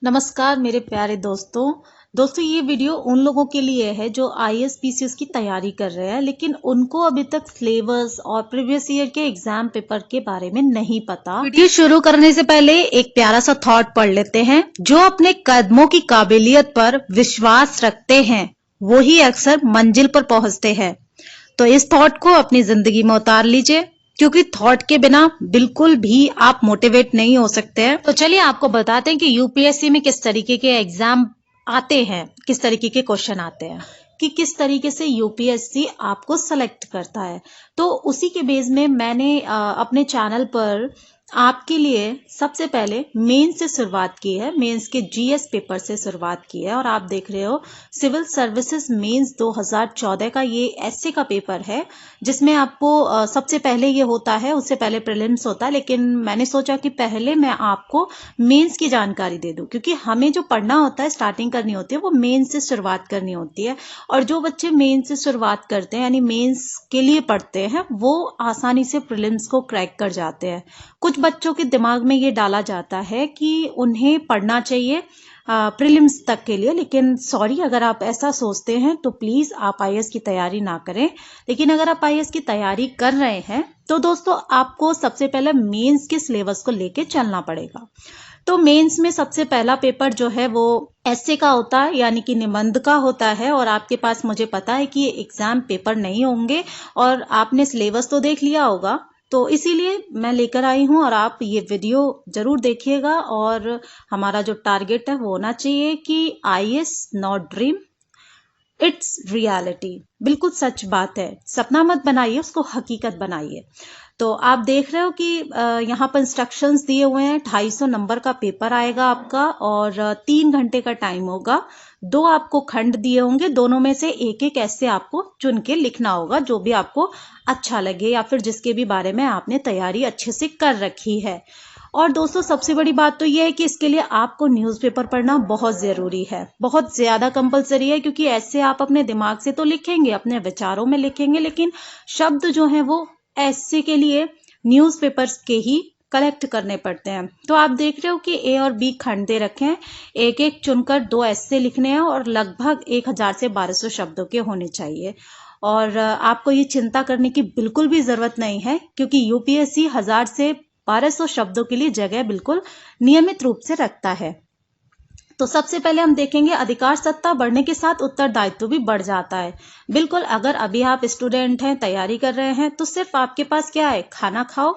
नमस्कार मेरे प्यारे दोस्तों ये वीडियो उन लोगों के लिए है जो आईएएस पीसीएस की तैयारी कर रहे हैं लेकिन उनको अभी तक सिलेबस और प्रीवियस ईयर के एग्जाम पेपर के बारे में नहीं पता। वीडियो शुरू करने से पहले एक प्यारा सा थॉट पढ़ लेते हैं। जो अपने कदमों की काबिलियत पर विश्वास रखते हैं वो ही अक्सर मंजिल पर पहुंचते हैं। तो इस थॉट को अपनी जिंदगी में उतार लीजिए, क्योंकि थॉट के बिना बिल्कुल भी आप मोटिवेट नहीं हो सकते हैं। तो चलिए आपको बताते हैं कि यूपीएससी में किस तरीके के एग्जाम आते हैं, किस तरीके के क्वेश्चन आते हैं, कि किस तरीके से यूपीएससी आपको सेलेक्ट करता है। तो उसी के बेस में मैंने अपने चैनल पर आपके लिए सबसे पहले मेंस से शुरुआत की है। मेंस के जीएस पेपर से शुरुआत की है और आप देख रहे हो सिविल सर्विसेज मेंस 2014 का ये एसए का पेपर है, जिसमें आपको सबसे पहले ये होता है, उससे पहले प्रीलिम्स होता है, लेकिन मैंने सोचा कि पहले मैं आपको मेंस की जानकारी दे दूं, क्योंकि हमें जो पढ़ना होता है, स्टार्टिंग करनी होती है, वो मेंस से शुरुआत करनी होती है। और जो बच्चे मेंस से शुरुआत करते हैं यानी मेंस के लिए पढ़ते हैं, वो आसानी से प्रीलिम्स को क्रैक कर जाते हैं। कुछ बच्चों के दिमाग में ये डाला जाता है कि उन्हें पढ़ना चाहिए प्रीलिम्स तक के लिए, लेकिन सॉरी, अगर आप ऐसा सोचते हैं तो प्लीज आप आईएएस की तैयारी ना करें। लेकिन अगर आप आईएएस की तैयारी कर रहे हैं तो दोस्तों आपको सबसे पहले मेंस के सिलेबस को लेके चलना पड़ेगा। तो मेंस में सबसे पहला पेपर जो है वो एसए का होता है, यानी कि निबंध का होता है। और आपके पास, मुझे पता है कि ये एग्जाम पेपर नहीं होंगे और आपने सिलेबस तो देख लिया होगा, तो इसीलिए मैं लेकर आई हूं और आप ये वीडियो जरूर देखिएगा। और हमारा जो टारगेट है वो होना चाहिए कि IAS not dream, it's reality. बिल्कुल सच बात है, सपना मत बनाइए, उसको हकीकत बनाइए। तो आप देख रहे हो कि यहाँ पर इंस्ट्रक्शंस दिए हुए हैं। 250 नंबर का पेपर आएगा आपका और 3 घंटे का टाइम होगा। 2 आपको खंड दिए होंगे, दोनों में से एक एक ऐसे आपको चुन के लिखना होगा, जो भी आपको अच्छा लगे या फिर जिसके भी बारे में आपने तैयारी अच्छे से कर रखी है। और दोस्तों सबसे बड़ी बात तो यह है कि इसके लिए आपको न्यूज़पेपर पढ़ना बहुत ज़रूरी है, बहुत ज़्यादा कंपलसरी है, क्योंकि ऐसे आप अपने दिमाग से तो लिखेंगे, अपने विचारों में लिखेंगे, लेकिन शब्द जो हैं वो ऐसे के लिए न्यूज़पेपर्स के ही कलेक्ट करने पड़ते हैं। तो आप देख रहे हो कि ए और बी खंड दे रखे हैं, एक एक चुनकर 2 ऐसे लिखने हैं और लगभग 1000 से 1200 शब्दों के होने चाहिए। और आपको ये चिंता करने की बिल्कुल भी जरूरत नहीं है, क्योंकि यूपीएससी 1000 से 1200 शब्दों के लिए जगह बिल्कुल नियमित रूप से रखता है। तो सबसे पहले हम देखेंगे अधिकार सत्ता बढ़ने के साथ उत्तरदायित्व भी बढ़ जाता है। बिल्कुल, अगर अभी आप स्टूडेंट हैं, तैयारी कर रहे हैं, तो सिर्फ आपके पास क्या है, खाना खाओ,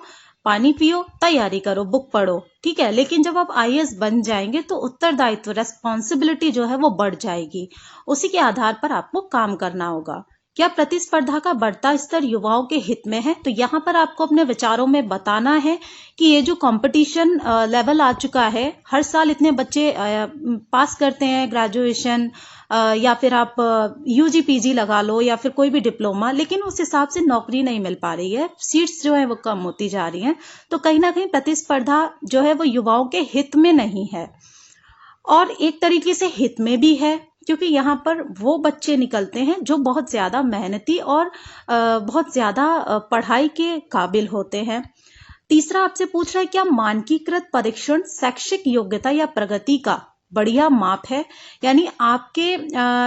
पानी पियो, तैयारी करो, बुक पढ़ो, ठीक है। लेकिन जब आप आईएएस बन जाएंगे तो उत्तरदायित्व, रेस्पॉन्सिबिलिटी जो है वो बढ़ जाएगी। उसी के आधार पर आपको काम करना होगा। क्या प्रतिस्पर्धा का बढ़ता स्तर युवाओं के हित में है? तो यहाँ पर आपको अपने विचारों में बताना है कि ये जो कंपटीशन लेवल आ चुका है, हर साल इतने बच्चे पास करते हैं ग्रेजुएशन, या फिर आप यूजी पीजी लगा लो या फिर कोई भी डिप्लोमा, लेकिन उस हिसाब से नौकरी नहीं मिल पा रही है, सीट्स जो है वो कम होती जा रही हैं। तो कहीं ना कहीं प्रतिस्पर्धा जो है वो युवाओं के हित में नहीं है, और एक तरीके से हित में भी है, क्योंकि यहाँ पर वो बच्चे निकलते हैं जो बहुत ज्यादा मेहनती और बहुत ज्यादा पढ़ाई के काबिल होते हैं। तीसरा आपसे पूछ रहा है, क्या मानकीकृत परीक्षण शैक्षिक योग्यता या प्रगति का बढ़िया माप है? यानी आपके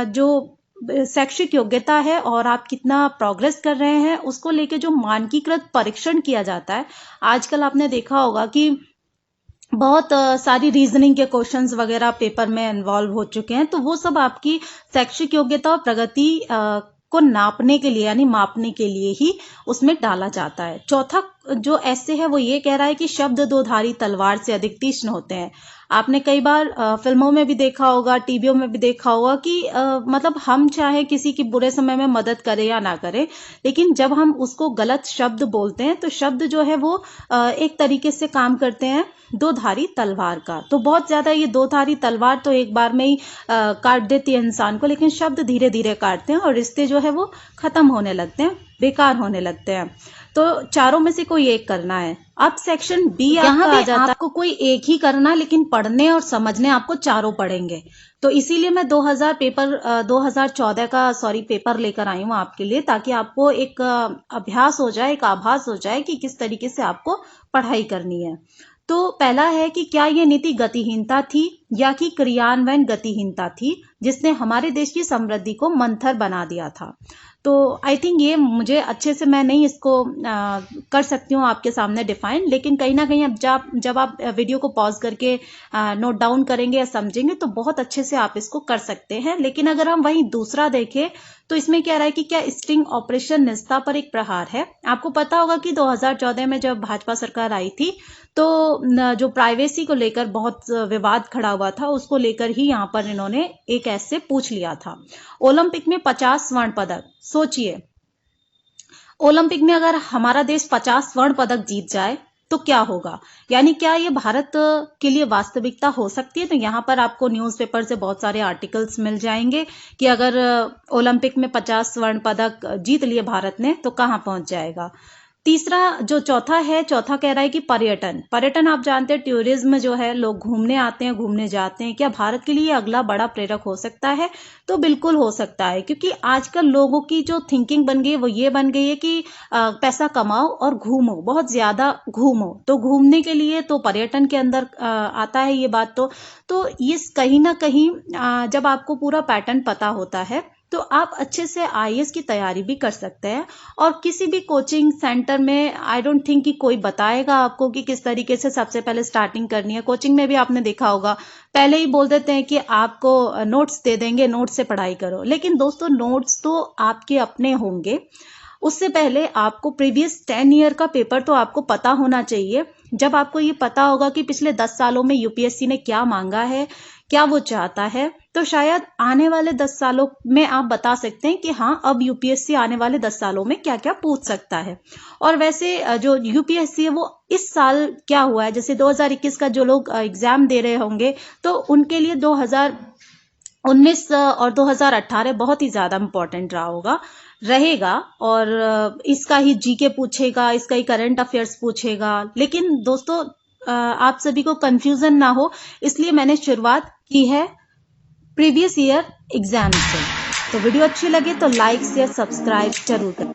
जो शैक्षिक योग्यता है और आप कितना प्रोग्रेस कर रहे हैं, उसको लेके जो मानकीकृत परीक्षण किया जाता है। आजकल आपने देखा होगा कि बहुत सारी रीजनिंग के क्वेश्चंस वगैरह पेपर में इन्वॉल्व हो चुके हैं, तो वो सब आपकी शैक्षिक योग्यता और प्रगति को नापने के लिए, यानी मापने के लिए ही उसमें डाला जाता है। चौथा जो ऐसे है वो ये कह रहा है कि शब्द दो धारी तलवार से अधिक तीक्ष्ण होते हैं। आपने कई बार फिल्मों में भी देखा होगा, टीवियों में भी देखा होगा कि मतलब हम चाहे किसी की बुरे समय में मदद करें या ना करें, लेकिन जब हम उसको गलत शब्द बोलते हैं तो शब्द जो है वो एक तरीके से काम करते हैं दो धारी तलवार का। तो बहुत ज्यादा ये दो धारी तलवार तो एक बार में ही काट देती है इंसान को, लेकिन शब्द धीरे धीरे काटते हैं और रिश्ते जो है वो खत्म होने लगते हैं, बेकार होने लगते हैं। तो चारों में से कोई एक करना है। अब सेक्शन बी यहाँ पे आपको कोई एक ही करना, लेकिन पढ़ने और समझने आपको चारों पढ़ेंगे। तो इसीलिए मैं 2014 का पेपर लेकर आई हूँ आपके लिए, ताकि आपको एक अभ्यास हो जाए, एक आभास हो जाए कि किस तरीके से आपको पढ़ाई करनी है। तो पहला है कि क्या ये नीति गतिहीनता थी या कि क्रियान्वयन गतिहीनता थी जिसने हमारे देश की समृद्धि को मंथर बना दिया था। तो आई थिंक ये मुझे अच्छे से मैं नहीं इसको कर सकती हूँ आपके सामने डिफाइन, लेकिन कहीं ना कहीं अब जब आप वीडियो को पॉज करके नोट डाउन करेंगे या समझेंगे तो बहुत अच्छे से आप इसको कर सकते हैं। लेकिन अगर हम वहीं दूसरा देखें तो इसमें क्या रहा है कि क्या स्टिंग ऑपरेशन निजता पर एक प्रहार है। आपको पता होगा कि 2014 में जब भाजपा सरकार आई थी तो जो प्राइवेसी को लेकर बहुत विवाद खड़ा हुआ था, उसको लेकर ही यहाँ पर इन्होंने एक ऐसे पूछ लिया था। ओलंपिक में 50 स्वर्ण पदक, सोचिए ओलंपिक में अगर हमारा देश 50 स्वर्ण पदक जीत जाए तो क्या होगा, यानी क्या ये भारत के लिए वास्तविकता हो सकती है। तो यहाँ पर आपको न्यूज़पेपर से बहुत सारे आर्टिकल्स मिल जाएंगे कि अगर ओलंपिक में 50 स्वर्ण पदक जीत लिए भारत ने तो कहाँ पहुंच जाएगा। तीसरा जो चौथा कह रहा है कि पर्यटन आप जानते हैं टूरिज्म जो है, लोग घूमने आते हैं, घूमने जाते हैं, क्या भारत के लिए अगला बड़ा प्रेरक हो सकता है। तो बिल्कुल हो सकता है, क्योंकि आजकल लोगों की जो थिंकिंग बन गई है वो ये बन गई है कि पैसा कमाओ और घूमो, बहुत ज्यादा घूमो। तो घूमने के लिए तो पर्यटन के अंदर आता है ये बात। तो ये कहीं ना कहीं जब आपको पूरा पैटर्न पता होता है तो आप अच्छे से आईएएस की तैयारी भी कर सकते हैं। और किसी भी कोचिंग सेंटर में आई डोंट थिंक कि कोई बताएगा आपको कि किस तरीके से सबसे पहले स्टार्टिंग करनी है। कोचिंग में भी आपने देखा होगा, पहले ही बोल देते हैं कि आपको नोट्स दे देंगे, नोट्स से पढ़ाई करो। लेकिन दोस्तों नोट्स तो आपके अपने होंगे, उससे पहले आपको प्रीवियस 10 ईयर का पेपर तो आपको पता होना चाहिए। जब आपको ये पता होगा कि पिछले 10 सालों में यूपीएससी ने क्या मांगा है, क्या वो चाहता है, तो शायद आने वाले 10 सालों में आप बता सकते हैं कि हाँ अब यूपीएससी आने वाले 10 सालों में क्या क्या पूछ सकता है। और वैसे जो यूपीएससी है वो इस साल क्या हुआ है, जैसे 2021 का जो लोग एग्जाम दे रहे होंगे तो उनके लिए 2019 और 2018 बहुत ही ज्यादा इंपॉर्टेंट रहेगा। और इसका ही जीके पूछेगा, इसका ही करंट अफेयर्स पूछेगा। लेकिन दोस्तों आप सभी को कंफ्यूजन ना हो, इसलिए मैंने शुरुआत की है प्रीवियस ईयर एग्जाम से। तो वीडियो अच्छी लगे तो लाइक शेयर सब्सक्राइब जरूर करें।